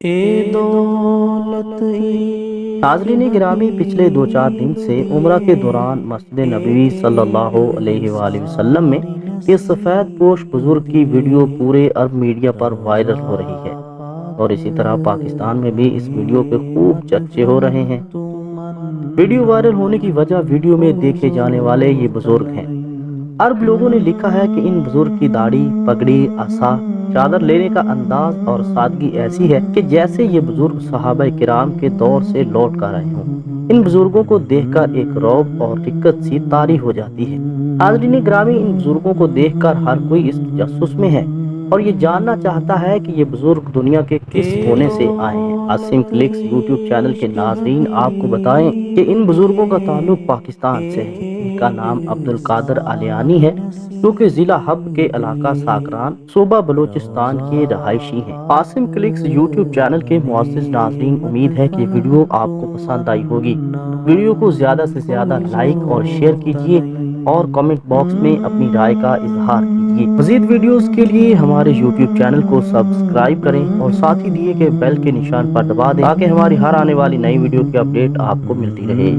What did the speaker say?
اے دولت ناظرین گرامی، پچھلے دو چار دن سے عمرہ کے دوران مسجد نبوی صلی اللہ علیہ وآلہ وسلم میں یہ سفید پوش بزرگ کی ویڈیو پورے عرب میڈیا پر وائرل ہو رہی ہے، اور اسی طرح پاکستان میں بھی اس ویڈیو کے خوب چرچے ہو رہے ہیں۔ ویڈیو وائرل ہونے کی وجہ ویڈیو میں دیکھے جانے والے یہ بزرگ ہیں۔ عرب لوگوں نے لکھا ہے کہ ان بزرگ کی داڑھی، پگڑی، عصا، چادر لینے کا انداز اور سادگی ایسی ہے کہ جیسے یہ بزرگ صحابہ کرام کے دور سے لوٹ کر آئے ہوں۔ ان بزرگوں کو دیکھ کر ایک رعب اور دقت سی طاری ہو جاتی ہے۔ ناظرین گرامی، ان بزرگوں کو دیکھ کر ہر کوئی اس تجسس میں ہے اور یہ جاننا چاہتا ہے کہ یہ بزرگ دنیا کے کس کونے سے آئے ہیں۔ عاصم کلکس یوٹیوب چینل کے ناظرین آپ کو بتائیں کہ ان بزرگوں کا تعلق پاکستان سے ہے۔ ان کا نام عبد القادر علیانی ہے، جو کہ ضلع حب کے علاقہ ساکران، صوبہ بلوچستان کے رہائشی ہیں۔ عاصم کلکس یوٹیوب چینل کے معزز ناظرین، امید ہے کہ ویڈیو آپ کو پسند آئی ہوگی۔ ویڈیو کو زیادہ سے زیادہ لائک اور شیئر کیجیے اور کمنٹ باکس میں اپنی رائے کا اظہار کیجیے۔ مزید ویڈیوز کے لیے ہمارے یوٹیوب چینل کو سبسکرائب کریں اور ساتھ ہی دیے گئے بیل کے نشان پر دبا دیں تاکہ ہماری ہر آنے والی نئی ویڈیو کی اپڈیٹ آپ کو ملتی رہے۔